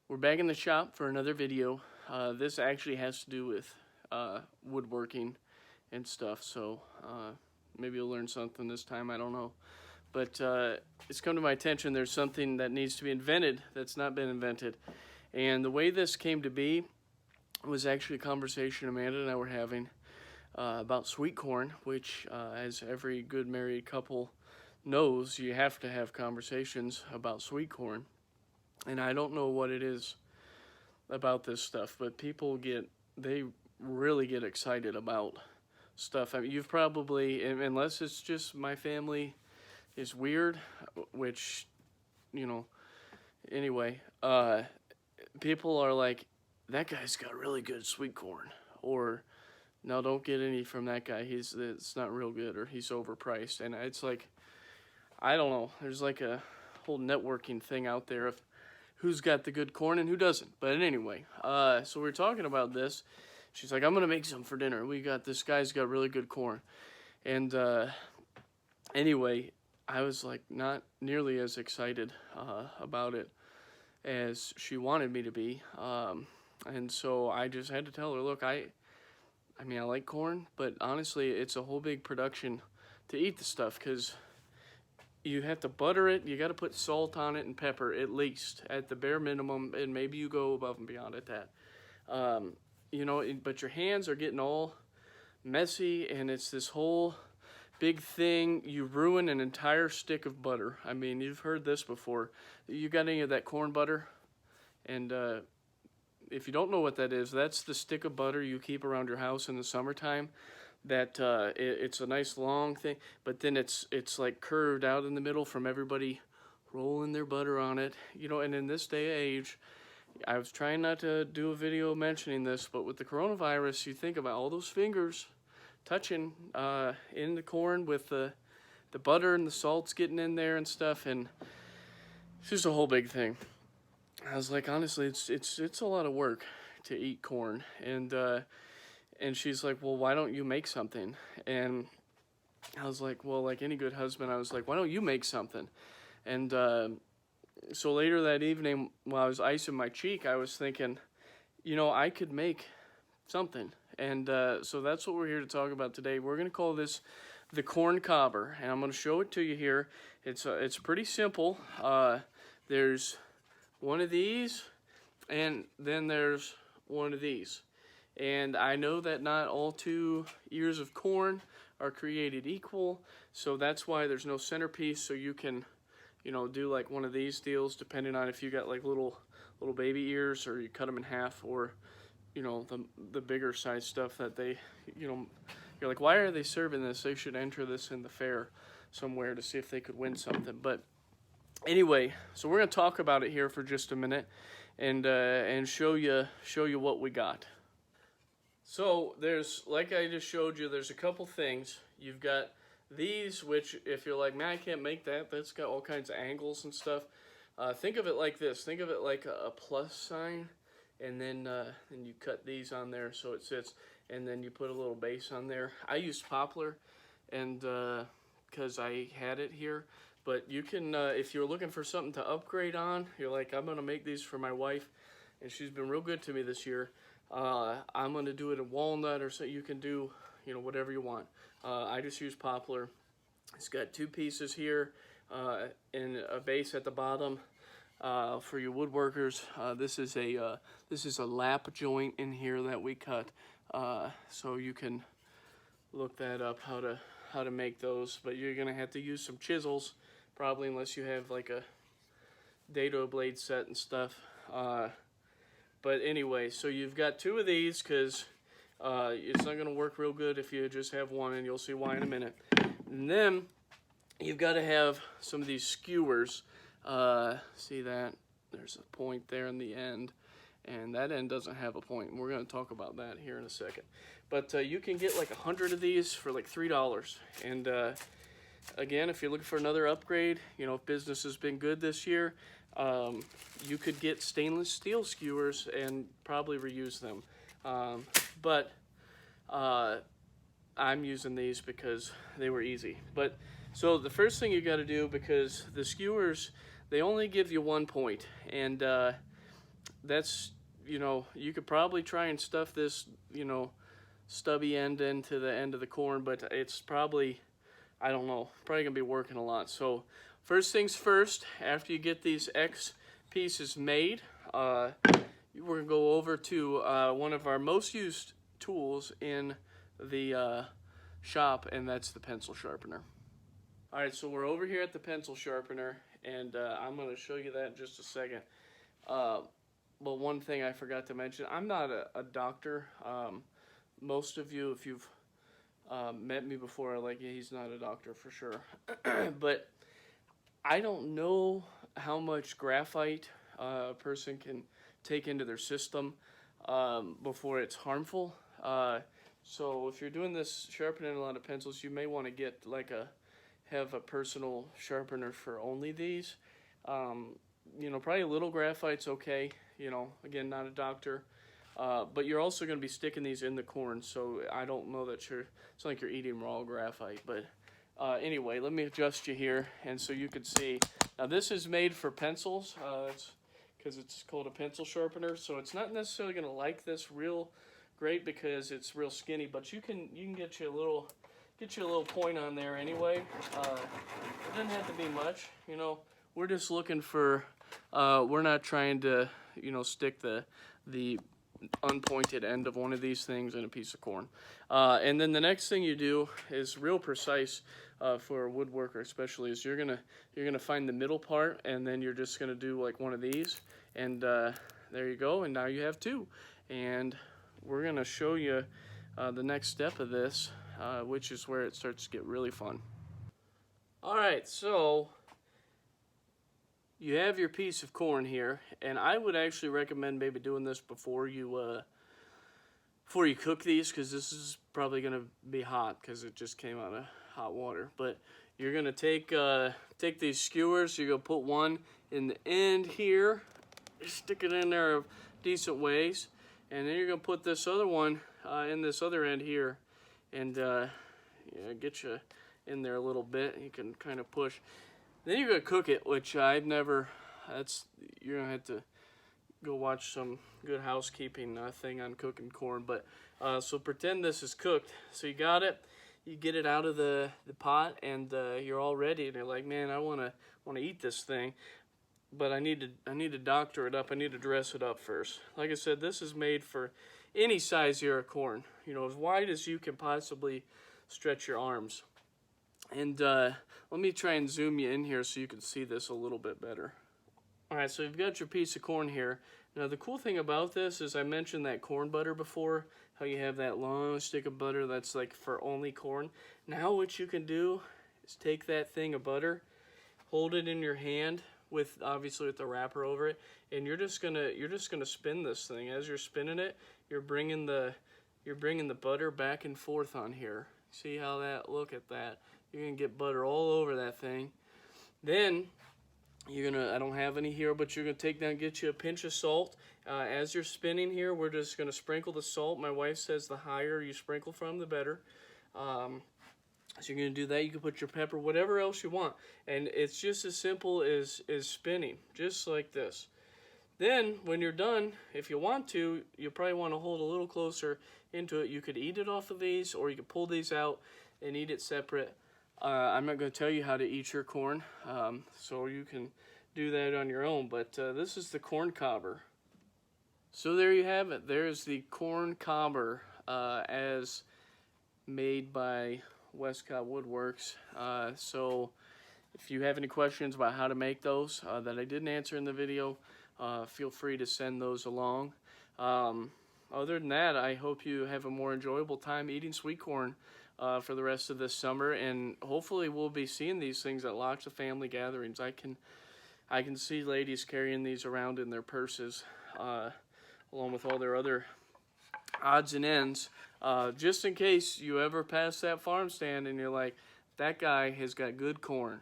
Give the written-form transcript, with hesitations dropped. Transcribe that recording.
We're back in the shop for another video. This actually has to do with woodworking and stuff, so maybe you'll learn something this time, I don't know. But it's come to my attention there's something that needs to be invented that's not been invented. And the way this came to be was actually a conversation Amanda and I were having about sweet corn, which as every good married couple knows, you have to have conversations about sweet corn. And I don't know what it is about this stuff, but they really get excited about stuff. I mean, you've probably, unless it's just my family is weird, which, you know, anyway, people are like, that guy's got really good sweet corn, or no, don't get any from that guy, it's not real good, or he's overpriced. And it's like, I don't know, there's like a whole networking thing out there of who's got the good corn and who doesn't. But anyway, so we're talking about this. She's like, I'm gonna make some for dinner. This guy's got really good corn. And anyway, I was like not nearly as excited about it as she wanted me to be. And so I just had to tell her, look, I mean, I like corn, but honestly, it's a whole big production to eat the stuff, because you have to butter it, you got to put salt on it and pepper, at least, at the bare minimum, and maybe you go above and beyond at that. You know, but your hands are getting all messy, and it's this whole big thing. You ruin an entire stick of butter. I mean, you've heard this before. You got any of that corn butter? And if you don't know what that is, that's the stick of butter you keep around your house in the summertime. That it's a nice long thing, but then it's like curved out in the middle from everybody rolling their butter on it, you know. And in this day and age, I was trying not to do a video mentioning this, but with the coronavirus, you think about all those fingers touching in the corn with the butter and the salts getting in there and stuff, and it's just a whole big thing. I was like, honestly, it's a lot of work to eat corn. And she's like, well, why don't you make something? And I was like, well, like any good husband, I was like, why don't you make something? And so later that evening, while I was icing my cheek, I was thinking, you know, I could make something. And so that's what we're here to talk about today. We're going to call this the corn cobber, and I'm going to show it to you here. It's pretty simple. There's one of these, and then there's one of these. And I know that not all 2 ears of corn are created equal, so that's why there's no centerpiece. So you can, you know, do like one of these deals, depending on if you got like little baby ears, or you cut them in half, or, you know, the bigger size stuff that they, you know, you're like, why are they serving this? They should enter this in the fair somewhere to see if they could win something. But anyway, so we're gonna talk about it here for just a minute, and show you what we got. So there's, like I just showed you, there's a couple things. You've got these, which if you're like, man, I can't make that, that's got all kinds of angles and stuff. Think of it like this. Think of it like a plus sign, and then you cut these on there so it sits, and then you put a little base on there. I used poplar, and because I had it here. But you can, if you're looking for something to upgrade on, you're like, I'm gonna make these for my wife, and she's been real good to me this year. I'm going to do it in walnut, or so you can do, you know, whatever you want. I just use poplar. It's got 2 pieces here and a base at the bottom for your woodworkers. This is a lap joint in here that we cut, so you can look that up, how to make those. But you're going to have to use some chisels, probably, unless you have like a dado blade set and stuff. But anyway, so you've got 2 of these, because it's not going to work real good if you just have one, and you'll see why in a minute. And then you've got to have some of these skewers. See that? There's a point there in the end, and that end doesn't have a point. We're going to talk about that here in a second. But you can get like 100 of these for like $3. And again, if you're looking for another upgrade, you know, if business has been good this year, you could get stainless steel skewers and probably reuse them. But I'm using these because they were easy. But so the first thing you got to do, because the skewers, they only give you 1 point, and that's, you could probably try and stuff this, stubby end into the end of the corn, but it's probably, I don't know, probably gonna be working a lot. So first things first, after you get these X pieces made, we're gonna go over to one of our most used tools in the shop, and that's the pencil sharpener. All right, so we're over here at the pencil sharpener, and I'm gonna show you that in just a second. But one thing I forgot to mention, I'm not a doctor. Most of you, if you've met me before, are like, yeah, he's not a doctor for sure. But I don't know how much graphite a person can take into their system before it's harmful. So if you're doing this, sharpening a lot of pencils, you may want to get like have a personal sharpener for only these. Probably a little graphite's okay. Again, not a doctor. But you're also going to be sticking these in the corn, so I don't know that it's not like you're eating raw graphite. But anyway, let me adjust you here, and so you can see. Now this is made for pencils, because it's called a pencil sharpener, so it's not necessarily going to like this real great because it's real skinny, but you can get you a little point on there anyway. It doesn't have to be much, We're just looking for. We're not trying to, stick the unpointed end of one of these things in a piece of corn. And then the next thing you do is real precise for a woodworker, especially, is you're gonna find the middle part, and then you're just gonna do like one of these, and there you go. And now you have two. And we're gonna show you the next step of this, which is where it starts to get really fun. All right, so you have your piece of corn here, and I would actually recommend maybe doing this before you cook these, because this is probably going to be hot because it just came out of hot water. But you're going to take these skewers. You're going to put one in the end here, stick it in there a decent ways, and then you're going to put this other one in this other end here, and get you in there a little bit. You can kind of push. Then you're going to cook it, which you're going to have to go watch some Good Housekeeping thing on cooking corn. But so pretend this is cooked. So you got it. You get it out of the pot, and you're all ready. And you're like, man, I want to eat this thing, but I need to doctor it up. I need to dress it up first. Like I said, this is made for any size ear of corn. As wide as you can possibly stretch your arms. And let me try and zoom you in here so you can see this a little bit better. All right, so you've got your piece of corn here. Now the cool thing about this is I mentioned that corn butter before, how you have that long stick of butter that's like for only corn. Now what you can do is take that thing of butter, hold it in your hand obviously with the wrapper over it, and you're just gonna spin this thing. As you're spinning it, you're bringing the butter back and forth on here. See how that? Look at that. You're gonna get butter all over that thing. Then I don't have any here, but you're gonna take down, get you a pinch of salt. As you're spinning here, we're just gonna sprinkle the salt. My wife says the higher you sprinkle from, the better. So you're gonna do that. You can put your pepper, whatever else you want, and it's just as simple as spinning, just like this. Then when you're done, if you want to, you probably want to hold a little closer into it. You could eat it off of these, or you could pull these out and eat it separate. I'm not going to tell you how to eat your corn, so you can do that on your own, but this is the corn cobber. So there you have it. There's the corn cobber as made by Westcott Woodworks. So if you have any questions about how to make those that I didn't answer in the video, feel free to send those along. Other than that, I hope you have a more enjoyable time eating sweet corn for the rest of this summer, and hopefully we'll be seeing these things at lots of family gatherings. I can see ladies carrying these around in their purses along with all their other odds and ends, just in case you ever pass that farm stand and you're like, that guy has got good corn.